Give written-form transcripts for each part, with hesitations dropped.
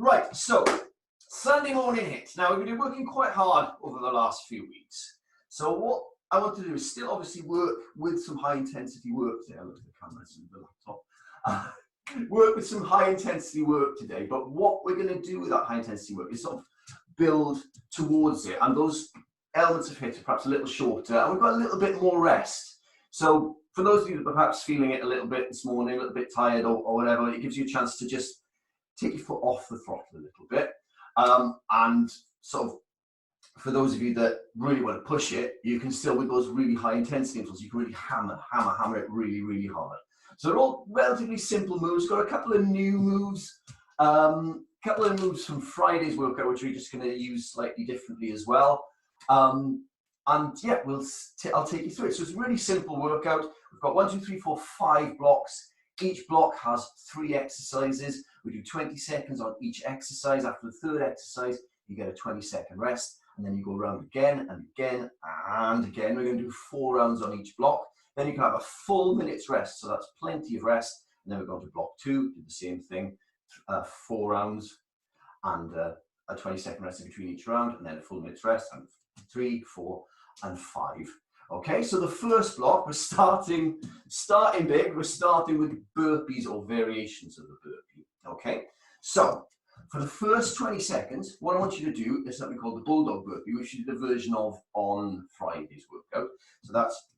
Right, so Sunday morning HiiT. Now we've been working quite hard over the last few weeks. So what I want to do is still obviously work with some high intensity work today. I look at the camera, it's in the laptop. Work with some high intensity work today, but what we're going to do with that high intensity work is sort of build towards it, and those elements of HiiT are perhaps a little shorter, and we've got a little bit more rest. So for those of you that are perhaps feeling it a little bit this morning, a little bit tired or whatever, it gives you a chance to just take your foot off the throttle a little bit, and sort of for those of you that really want to push it, you can still, with those really high intensity intervals, you can really hammer it really hard. So they're all relatively simple moves. Got a couple of new moves, from Friday's workout, which we're just going to use slightly differently as well. And yeah, I'll take you through it. So it's a really simple workout. We've got 1, 2, 3, 4, 5 blocks. Each block has 3 exercises. We do 20 seconds on each exercise. After the third exercise, you get a 20-second rest, and then you go around again and again and again. We're going to do 4 rounds on each block. Then you can have a full minute's rest, so that's plenty of rest. And then we're going to block 2, do the same thing, 4 rounds, and a 20-second rest in between each round, and then a full minute's rest, and 3, 4, and 5. Okay, so the first block, we're starting big. We're starting with burpees or variations of the burpee. Okay, so for the first 20 seconds, what I want you to do is something called the Bulldog Burpee, which you did a version of on Friday's workout. So that's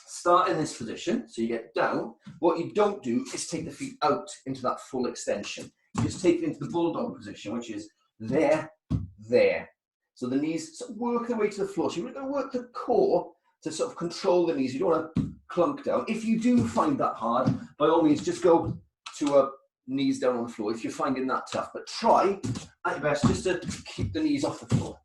start in this position, so you get down. What you don't do is take the feet out into that full extension. You just take it into the Bulldog position, which is there. So the knees sort of work their way to the floor. So you're going to work the core to sort of control the knees. You don't want to clunk down. If you do find that hard, by all means, just go to a knees down on the floor if you're finding that tough. But try at your best just to keep the knees off the floor.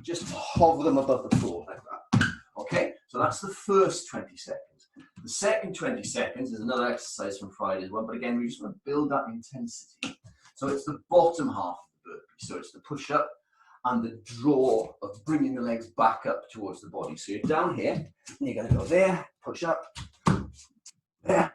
Just hover them above the floor like that. Okay, so that's the first 20 seconds. The second 20 seconds is another exercise from Friday's one, but again, we just want to build that intensity. So it's the bottom half of the burpee. So it's the push-up and the draw of bringing the legs back up towards the body. So you're down here, and you're going to go there, push up, there,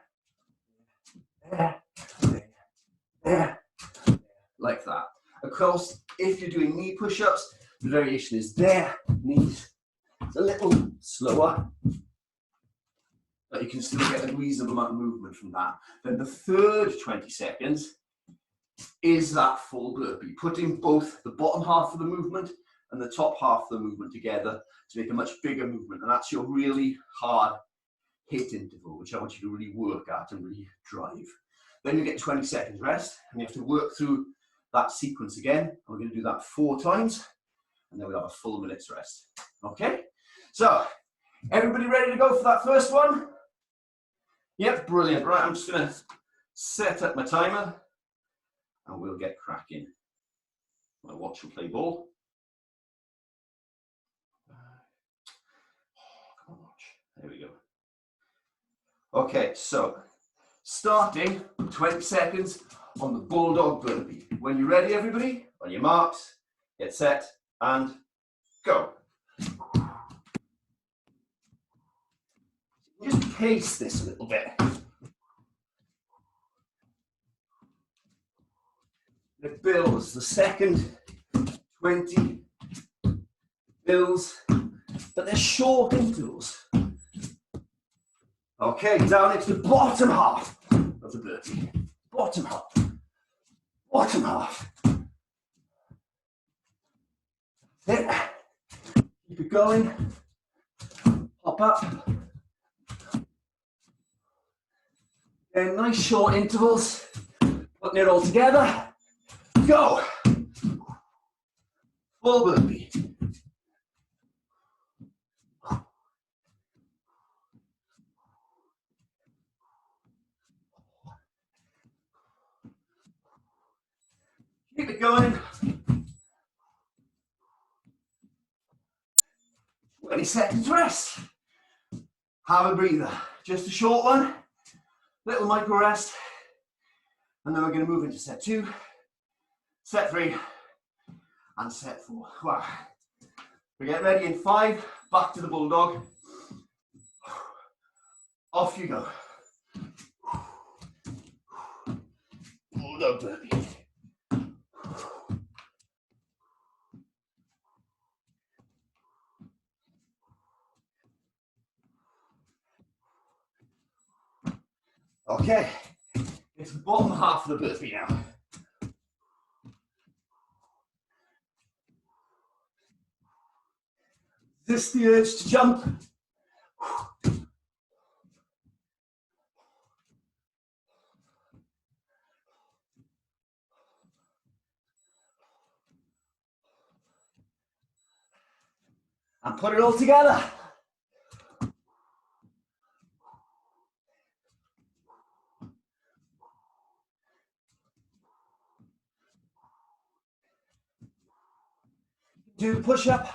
like that. Of course, if you're doing knee push-ups, the variation is there, knees. It's a little slower, but you can still get a reasonable amount of movement from that. Then the third 20 seconds is that full burpee, putting both the bottom half of the movement and the top half of the movement together to make a much bigger movement. And that's your really hard HiiT interval, which I want you to really work at and really drive. Then you get 20 seconds rest, and you have to work through that sequence again. And we're going to do that 4 times, and then we'll have a full minute's rest. Okay? So, everybody ready to go for that first one? Yep, brilliant. Right, I'm just going to set up my timer, and we'll get cracking. My watch will play ball. Come on, watch. There we go. Okay, so starting 20 seconds on the Bulldog Burpee. When you're ready, everybody, on your marks, get set, and go. Just pace this a little bit. It builds. The second 20 builds, but they're short intervals. Okay, down into the bottom half of the burpee. Bottom half. Bottom half. Then keep it going. Hop up. Again, nice short intervals. Putting it all together. Go. Full burpee. Keep it going. 20 seconds rest. Have a breather. Just a short one. Little micro rest. And then we're going to move into set 2, set 3, and set 4. Wow. We get ready in 5. Back to the Bulldog. Off you go. Bulldog burpee. Okay, it's the bottom half of the burpee now. Resist the urge to jump. And put it all together. Do the push-up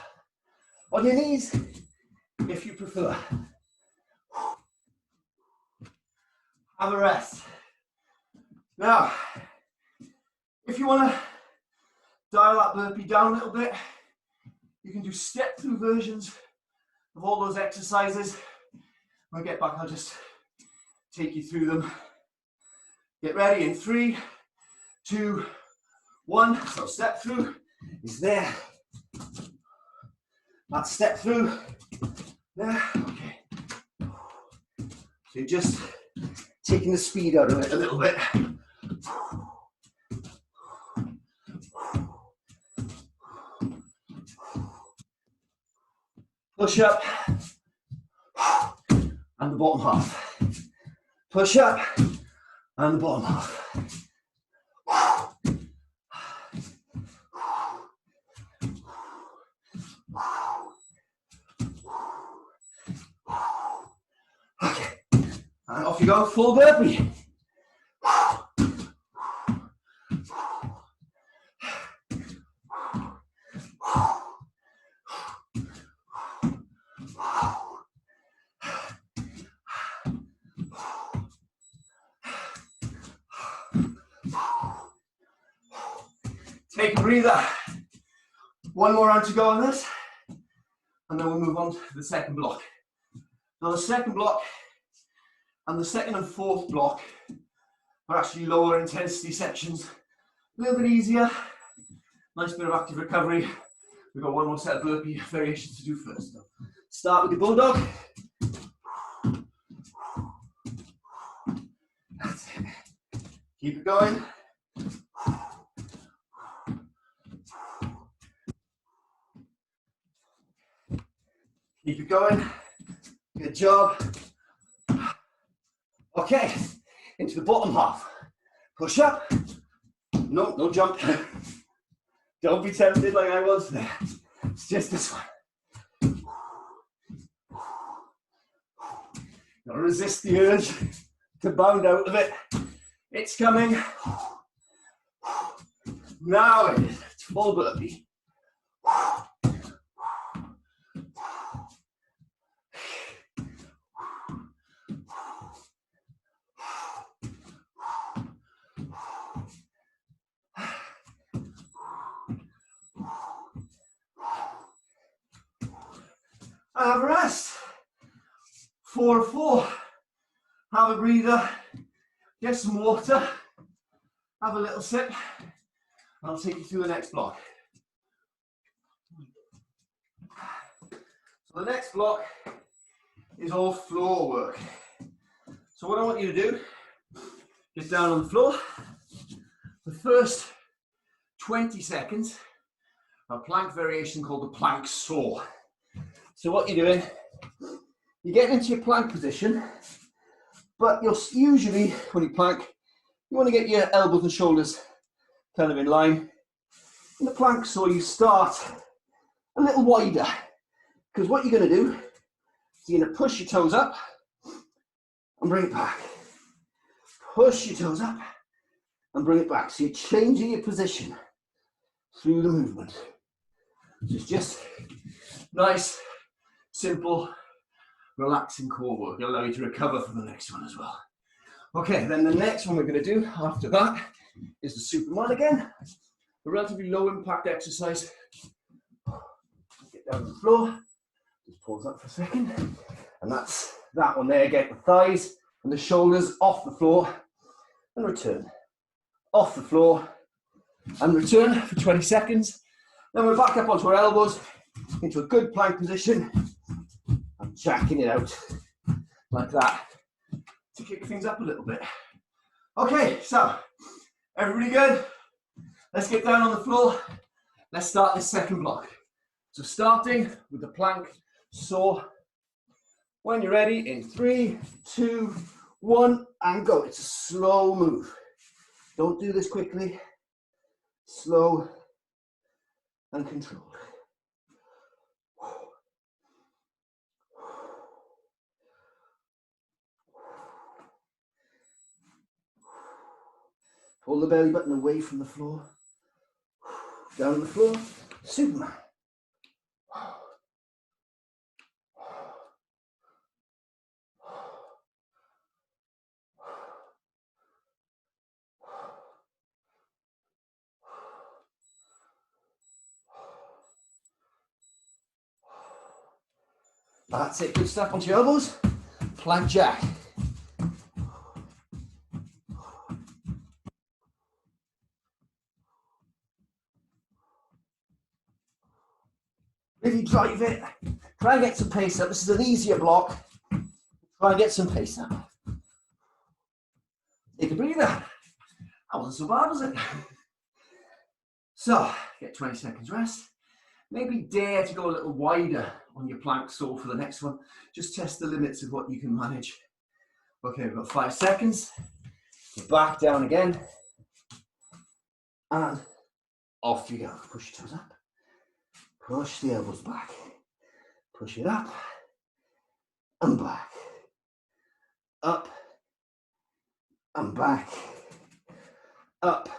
on your knees if you prefer. Have a rest. Now, if you want to dial that burpee down a little bit, you can do step-through versions of all those exercises. When I get back, I'll just take you through them. Get ready in 3, 2, 1. So step through is there. That step through there. Okay. So you're just taking the speed out of it a little bit. Push up and the bottom half. Push up and the bottom half. Okay, and off you go, full burpee. Take a breather. One more round to go on this, and then we'll move on to the second block. Now the second block and the second and fourth block are actually lower intensity sections. A little bit easier. Nice bit of active recovery. We've got one more set of burpee variations to do first. Start with the bulldog. That's it. Keep it going. Keep it going. Good job. Okay, into the bottom half. Push up. No, no jump. Don't be tempted like I was there. It's just this one. Gotta resist the urge to bound out of it. It's coming. Now it is. It's full burpee. Have a rest. 4 of 4. Have a breather. Get some water. Have a little sip. And I'll take you through the next block. So the next block is all floor work. So what I want you to do, get down on the floor. The first 20 seconds, a plank variation called the plank saw. So what you're doing, you're getting into your plank position, but you're usually, when you plank, you want to get your elbows and shoulders kind of in line. In the plank saw, you start a little wider, because what you're going to do is you're going to push your toes up and bring it back. Push your toes up and bring it back. So you're changing your position through the movement. So it's just nice, simple, relaxing core work. It'll allow you to recover for the next one as well. Okay, then the next one we're going to do after that is the Superman again. A relatively low impact exercise. Get down on the floor. Just pause that for a second. And that's that one there. Get the thighs and the shoulders off the floor and return. Off the floor and return for 20 seconds. Then we're back up onto our elbows into a good plank position. I'm jacking it out like that to kick things up a little bit. Okay, so everybody good? Let's get down on the floor. Let's start this second block. So starting with the plank saw. When you're ready, in 3, 2, 1, and go. It's a slow move. Don't do this quickly. Slow and controlled. Pull the belly button away from the floor. Down on the floor, Superman. That's it, good stuff. Onto your elbows, plank jack. Really drive it. Try and get some pace up. This is an easier block. Try and get some pace up. Take a breather. That wasn't so bad, was it? So, get 20 seconds rest. Maybe dare to go a little wider on your plank saw for the next one. Just test the limits of what you can manage. Okay, we've got 5 seconds. Back down again. And off you go. Push your toes up. Push the elbows back. Push it up. And back. Up. And back. Up.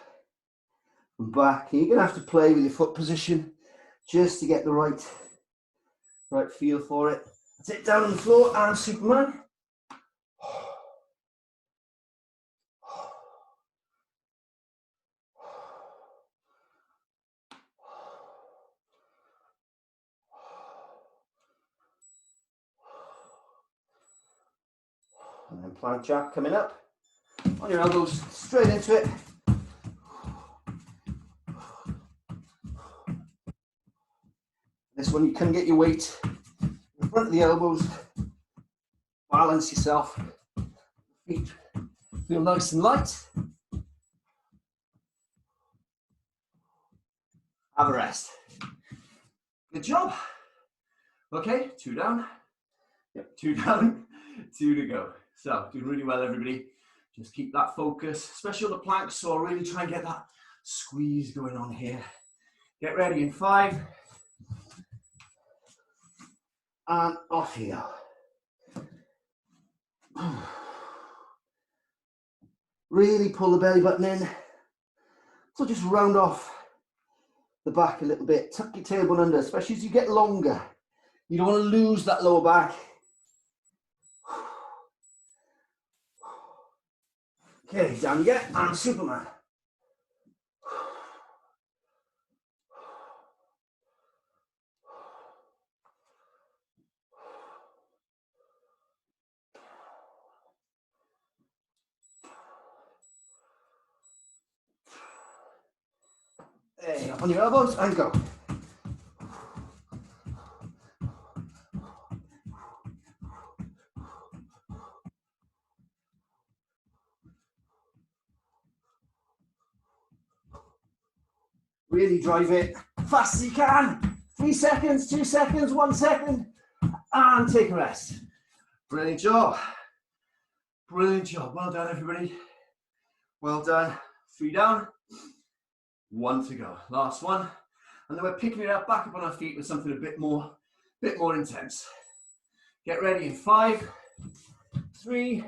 And back. And you're going to have to play with your foot position just to get the right feel for it. That's it, down on the floor and Superman. And then plank jack coming up. On your elbows, straight into it. This one you can get your weight in front of the elbows, balance yourself, feet feel nice and light. Have a rest. Good job. Okay, 2 down. Yep, 2 down, 2 to go. So, doing really well, everybody. Just keep that focus, especially on the plank saw. Really try and get that squeeze going on here. Get ready in 5. And off you go. Really pull the belly button in. So just round off the back a little bit. Tuck your tailbone under, especially as you get longer. You don't want to lose that lower back. Okay, down you get, and Superman. Hey, on your elbows and go. Really drive it fast as you can. 3 seconds, 2 seconds, 1 second, and take a rest. Brilliant job. Brilliant job. Well done, everybody. Well done. 3 down, 1 to go. Last one. And then we're picking it up back up on our feet with something a bit more intense. Get ready in 5, 3,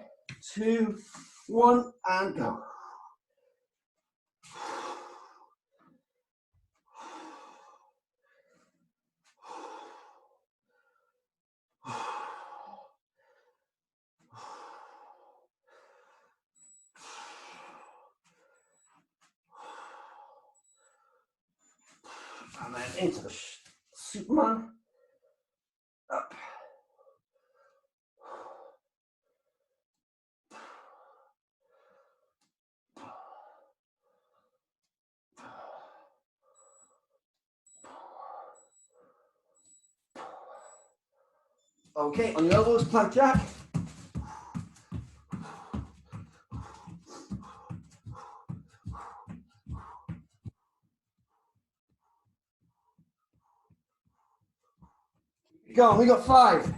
2, 1, and go. And then into the Superman. Up. Okay, on your elbows, plank jack. Go on, we got 5.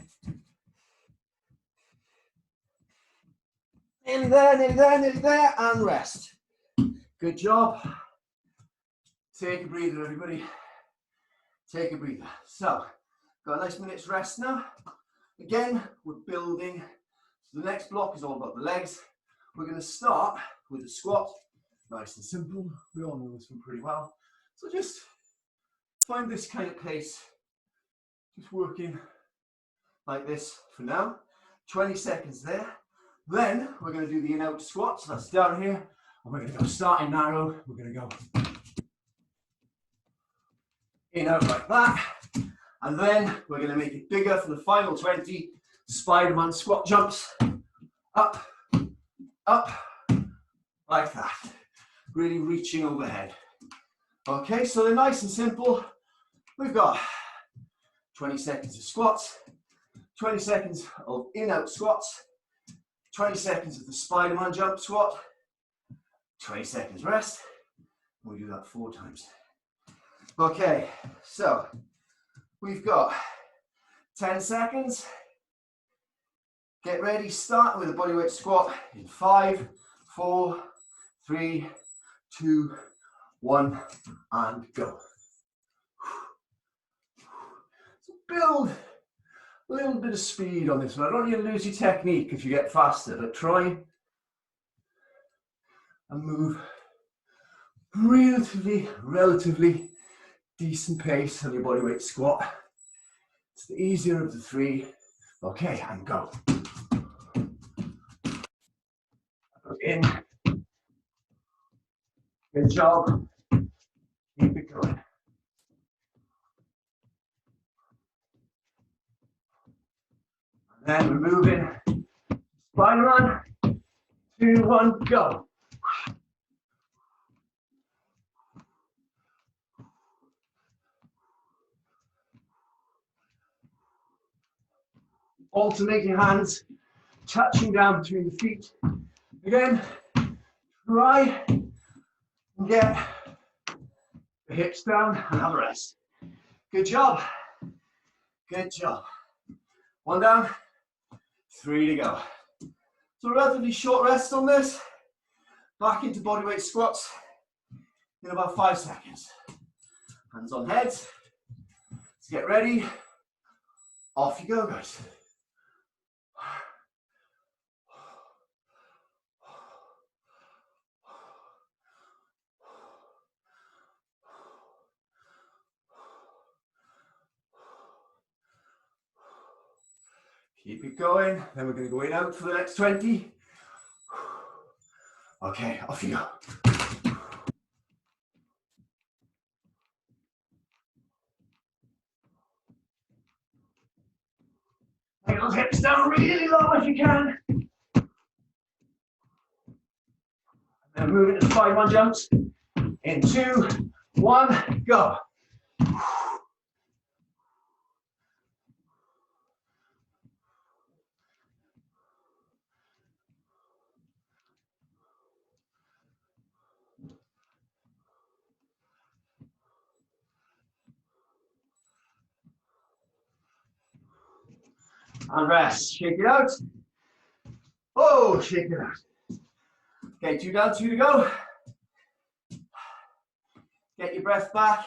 Nearly there, nearly there, nearly there, and rest. Good job. Take a breather, everybody. Take a breather. So, got a nice minute's rest now. Again, we're building. So the next block is all about the legs. We're going to start with a squat. Nice and simple. We all know this one pretty well. So just find this kind of pace. Just working like this for now. 20 seconds there. Then we're going to do the in-out squat. So that's down here. And we're going to go starting narrow. We're going to go in-out like that. And then we're going to make it bigger for the final 20. Spiderman squat jumps. Up, up, like that. Really reaching overhead. Okay, so they're nice and simple. We've got 20 seconds of squats, 20 seconds of in-out squats, 20 seconds of the Spiderman jump squat, 20 seconds rest. We'll do that 4 times. Okay, so we've got 10 seconds. Get ready, start with a bodyweight squat in 5, 4, 3, 2, 1, and go. So build a little bit of speed on this one. I don't want you to lose your technique if you get faster, but try and move relatively decent pace on your bodyweight squat. It's the easier of the 3. Okay, and go. In. Good job. Keep it going. And then we're moving. Spiderman. 2, 1, go. Alternating hands, touching down between the feet. Again, try and get the hips down and have a rest. Good job. Good job. 1 down, 3 to go. So relatively short rest on this. Back into bodyweight squats in about 5 seconds. Hands on heads. Let's get ready. Off you go, guys. Keep it going. Then we're going to go in out for the next 20. Okay, off you go. Take those hips down really low if you can. And move into Spiderman jumps. In 2, 1, go. And rest. Shake it out. Oh, shake it out. Okay, 2 down, 2 to go. Get your breath back.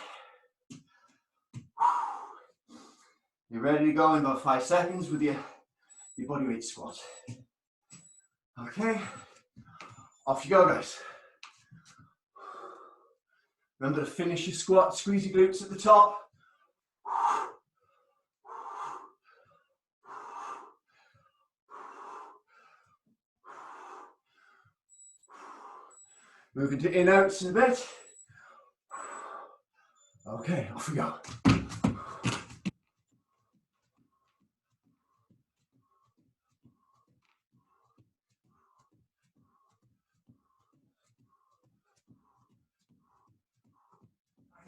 You're ready to go in about 5 seconds with your bodyweight squat. Okay, off you go, guys. Remember to finish your squat, squeeze your glutes at the top. Move into in-outs in a bit. Okay, off we go.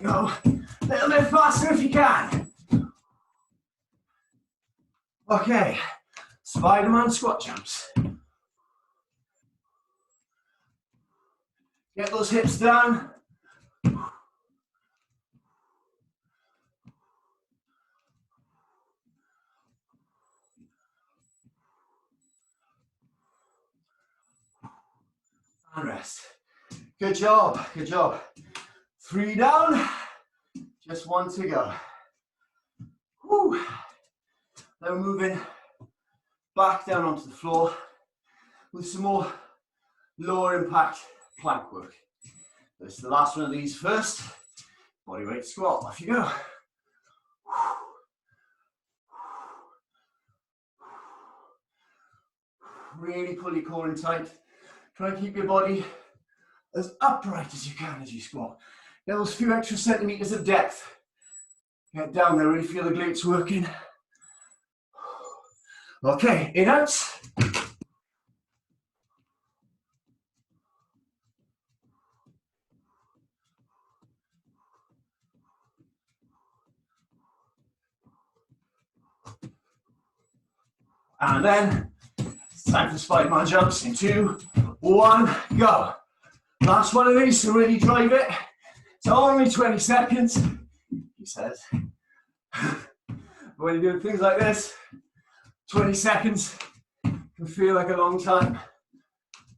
Go a little bit faster if you can. Okay, Spiderman squat jumps. Get those hips down. And rest. Good job, good job. 3 down, just 1 to go. Woo. Now we're moving back down onto the floor with some more lower impact plank work. This is the last one of these first. Bodyweight squat, off you go. Really pull your core in tight. Try and keep your body as upright as you can as you squat. Get those few extra centimeters of depth. Get down there, really feel the glutes working. Okay, in out. And then it's time for the Spiderman jumps in 2, 1, go. Last one of these, so really drive it. It's only 20 seconds, he says. But when you're doing things like this, 20 seconds can feel like a long time,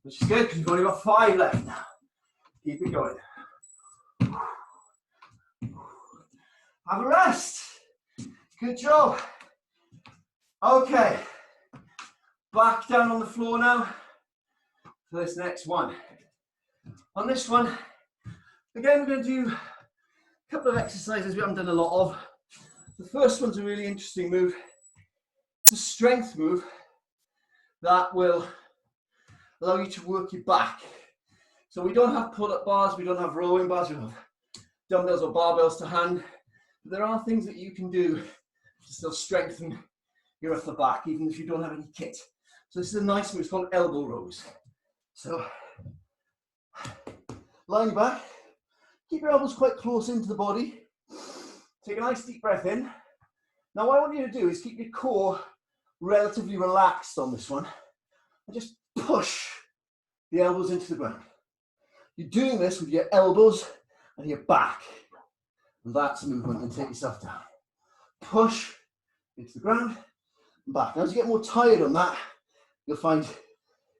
which is good because you've only got 5 left now. Keep it going. Have a rest. Good job. Okay, back down on the floor now for this next one. On this one, again, we're going to do a couple of exercises we haven't done a lot of. The first one's a really interesting move. It's a strength move that will allow you to work your back. So we don't have pull-up bars, we don't have rowing bars, we don't have dumbbells or barbells to hand. But there are things that you can do to still strengthen your upper back, even if you don't have any kit. So this is a nice move, it's called elbow rows. So, lying back, keep your elbows quite close into the body. Take a nice deep breath in. Now what I want you to do is keep your core relatively relaxed on this one. And just push the elbows into the ground. You're doing this with your elbows and your back. And that's a movement, and take yourself down. Push into the ground and back. Now as you get more tired on that, you'll find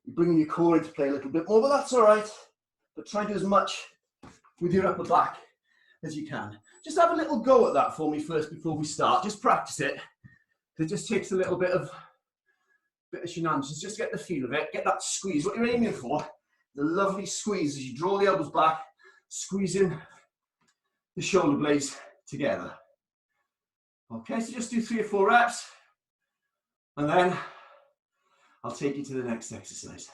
you're bringing your core into play a little bit more, but that's all right. But try and do as much with your upper back as you can. Just have a little go at that for me first before we start. Just practice it. It just takes a little bit of shenanigans. Just get the feel of it. Get that squeeze. What you're aiming for, the lovely squeeze as you draw the elbows back, squeezing the shoulder blades together. Okay, so just do 3 or 4 reps, and then I'll take you to the next exercise.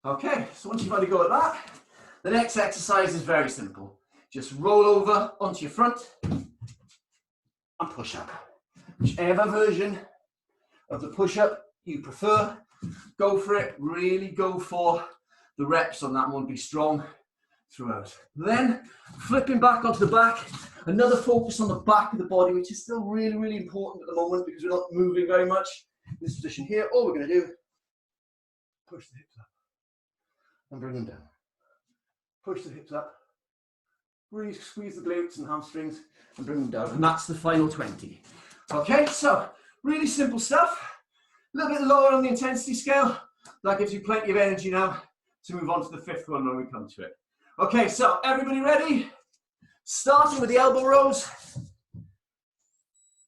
Okay, so once you've had a go at that, the next exercise is very simple. Just roll over onto your front and push up. Whichever version of the push-up you prefer, go for it. Really go for the reps on that one. Be strong throughout. Then flipping back onto the back, another focus on the back of the body, which is still really, really important at the moment because we're not moving very much in this position here. All we're going to do, push the hips up and bring them down. Push the hips up, really squeeze the glutes and hamstrings and bring them down. And that's the final 20. Okay, so really simple stuff. A little bit lower on the intensity scale. That gives you plenty of energy now to move on to the 5th one when we come to it. Okay, so everybody ready? Starting with the elbow rows.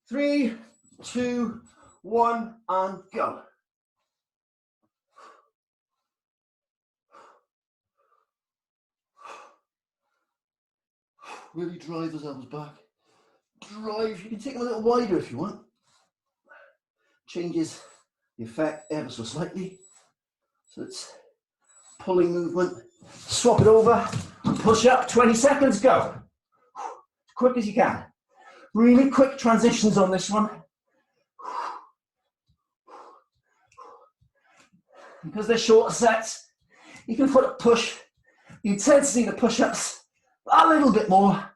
3, 2, 1, and go. Really drive those elbows back. Drive, you can take them a little wider if you want. Changes the effect ever so slightly. So it's pulling movement. Swap it over and push up. 20 seconds, go. As quick as you can. Really quick transitions on this one. Because they're shorter sets, you can put a push, the intensity of the push-ups a little bit more.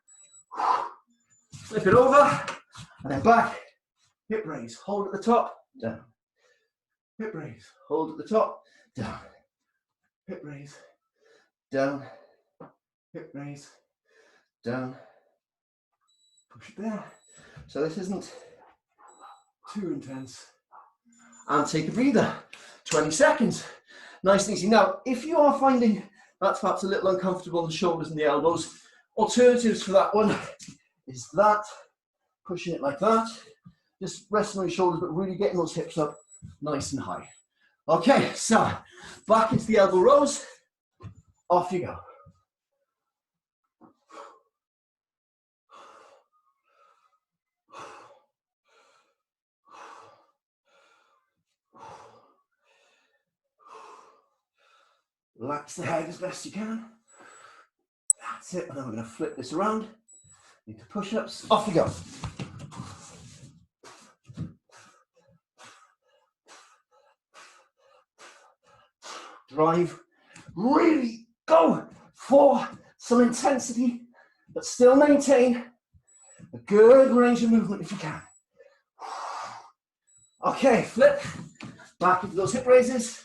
Flip it over, and then back. Hip raise, hold at the top, down. Hip raise, hold at the top, down. Hip raise, down. Hip raise, down. Push it there. So this isn't too intense. And take a breather. 20 seconds. Nice and easy. Now, if you are finding that's perhaps a little uncomfortable, the shoulders and the elbows, alternatives for that one is that, pushing it like that, just resting on your shoulders, but really getting those hips up nice and high. Okay, so back into the elbow rows, off you go. Relax the head as best you can. That's it, and then we're going to flip this around into push-ups. Off you go. Drive. Really go for some intensity, but still maintain a good range of movement if you can. Okay, flip. Back into those hip raises.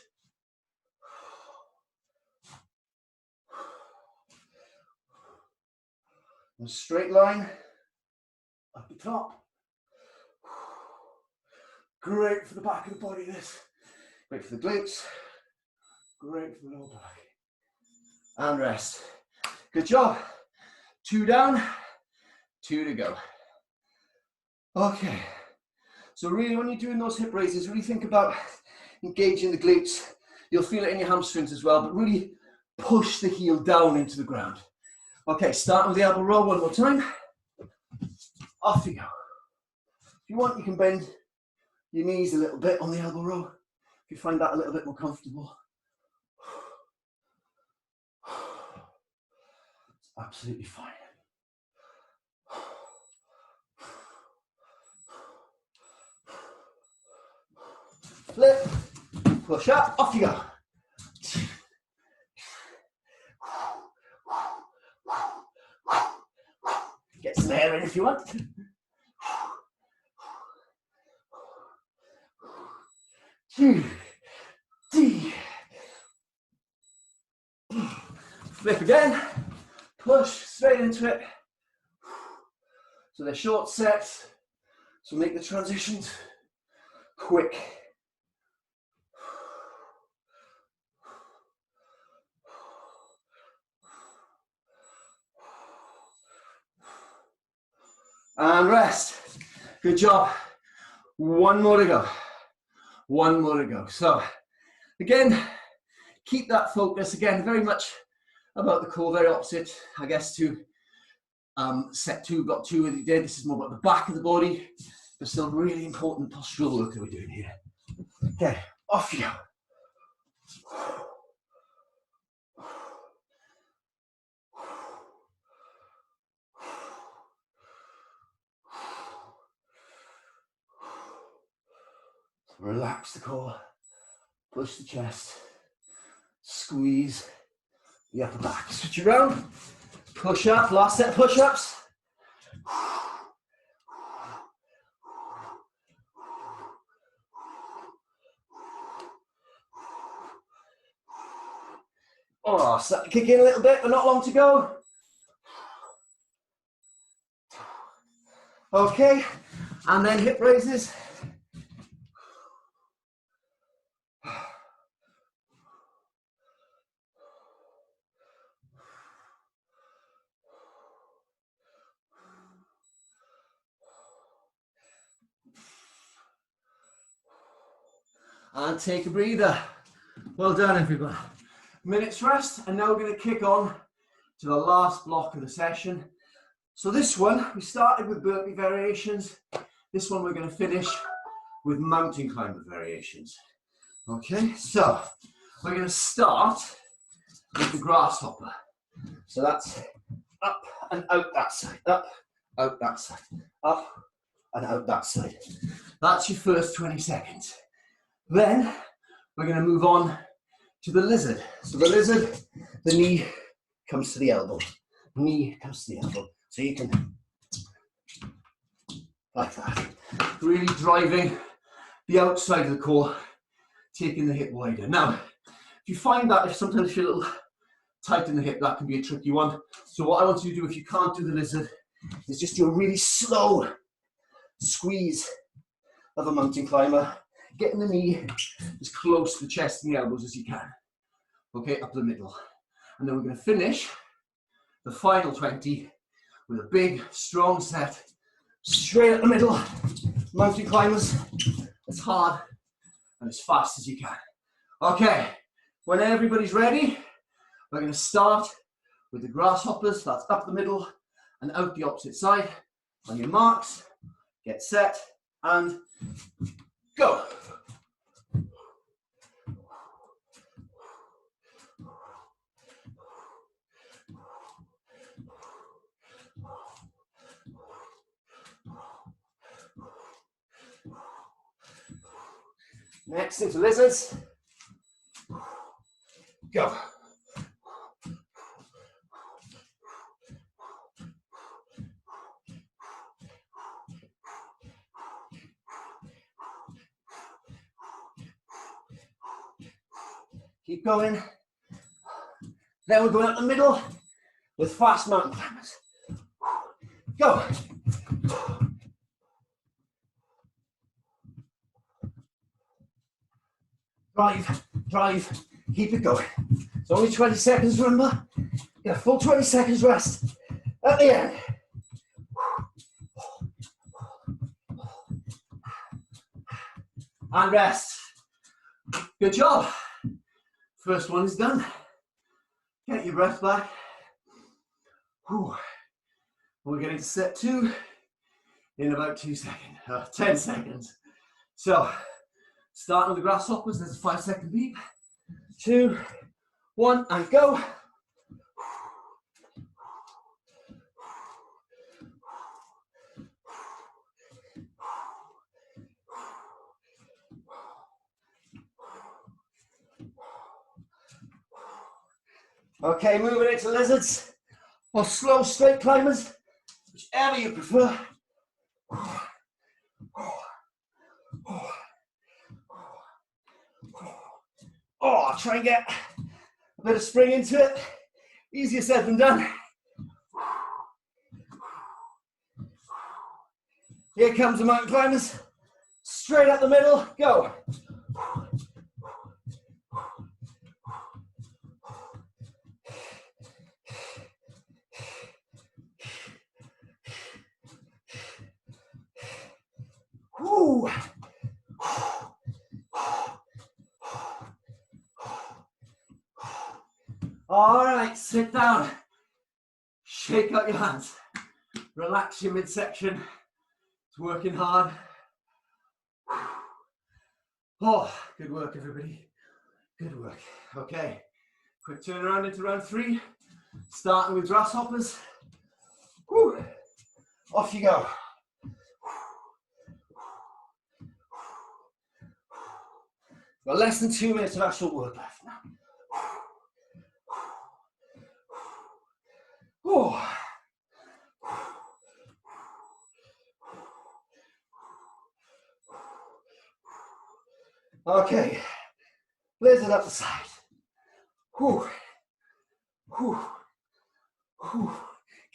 A straight line up the top. Great for the back of the body, this. Great for the glutes. Great for the lower back. And rest. Good job. 2 down, 2 to go. Okay. So really when you're doing those hip raises, really think about engaging the glutes. You'll feel it in your hamstrings as well, but really push the heel down into the ground. Okay, start with the elbow roll one more time. Off you go. If you want, you can bend your knees a little bit on the elbow roll. If you find that a little bit more comfortable. It's absolutely fine. Flip, push up, off you go. Get some air in if you want. Flip again, push straight into it. So they're short sets, so make the transitions quick. And rest. Good job. One more to go. One more to go. So again, keep that focus. Again, very much about the core, very opposite, I guess, to set 2, got 2 that you did. This is more about the back of the body, but still really important postural work that we're doing here. Okay, off you go. Relax the core, push the chest, squeeze the upper back. Switch it around, push up, last set of push-ups. Oh, start to kick in a little bit, but not long to go. Okay, and then hip raises. And take a breather. Well done, everybody. Minute's rest, and now we're going to kick on to the last block of the session. So this one, we started with burpee variations. This one we're going to finish with mountain climber variations. Okay, so we're going to start with the grasshopper. So that's up and out that side, up, out that side, up and out that side. That's your first 20 seconds. Then we're going to move on to the lizard. So the lizard, the knee comes to the elbow. Knee comes to the elbow. So you can, like that. Really driving the outside of the core, taking the hip wider. Now, if you find that if sometimes you're a little tight in the hip, that can be a tricky one. So what I want you to do if you can't do the lizard is just do a really slow squeeze of a mountain climber. Getting the knee as close to the chest and the elbows as you can. okay, up the middle. And then we're going to finish the final 20 with a big, strong set, straight up the middle, mountain climbers, as hard and as fast as you can. Okay, when everybody's ready, we're going to start with the grasshoppers. That's up the middle and out the opposite side. On your marks, get set, and go. Next into lizards. Go. Keep going. Then we're going up the middle with fast mountain climbers. Go. Drive, drive, keep it going. It's only 20 seconds, remember? Get a full 20 seconds rest at the end. And rest. Good job. First one is done. Get your breath back. Whew. We're getting to set 2 in about 10 seconds. So, starting with the grasshoppers, there's a 5-second beep. 2, 1, and go. Okay, moving into lizards or slow straight climbers, whichever you prefer. Oh, try and get a bit of spring into it. Easier said than done. Here comes the mountain climbers. Straight up the middle, go. Woo. All right, sit down. Shake out your hands. Relax your midsection. It's working hard. Oh, good work, everybody. Good work. Okay, quick turn around into round 3. Starting with grasshoppers. Woo. Off you go. Got less than 2 minutes of actual work left now. Oh. Okay, lizard up the side. Whew. Whew. Whew.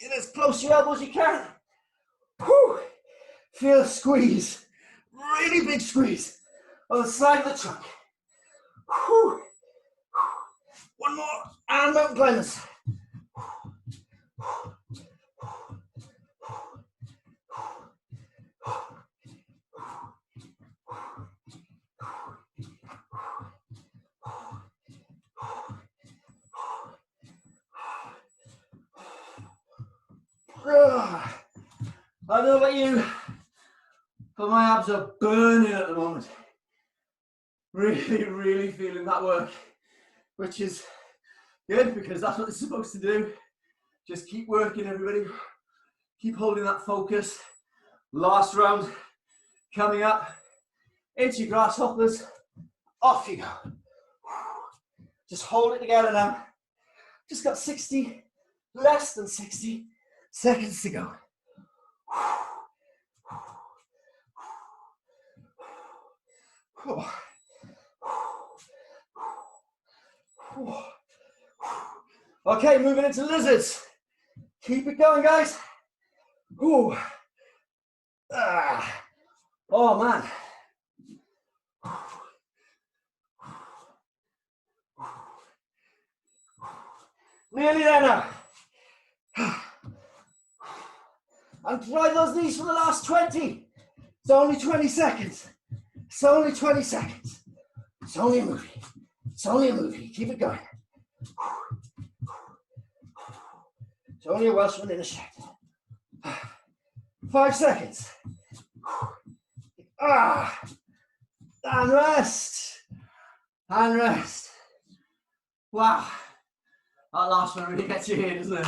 Get as close to your elbows as you can. Whew. Feel a squeeze, really big squeeze on the side of the trunk. Whew. One more, and mountain climbers. I don't know about you, but my abs are burning at the moment. Really, really feeling that work, which is good because that's what it's supposed to do. Just keep working, everybody. Keep holding that focus. Last round coming up. Into your grasshoppers. Off you go. Just hold it together now. Just got 60, less than 60 seconds to go. Okay, moving into lizards. Keep it going, guys. Oh man. Nearly there now. And try those knees for the last 20. It's only 20 seconds. It's only 20 seconds. It's only a movie. It's only a movie. Keep it going. It's only a Welshman in a shed. 5 seconds. And rest. And rest. Wow. That last one really gets you here, doesn't it?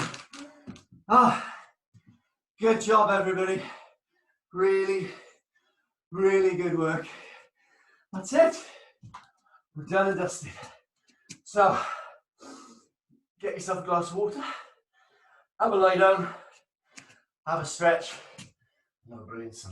Good job, everybody. Really, really good work. That's it. We're done and dusted. So, get yourself a glass of water, have a lie down, have a stretch, and have a brilliant sun.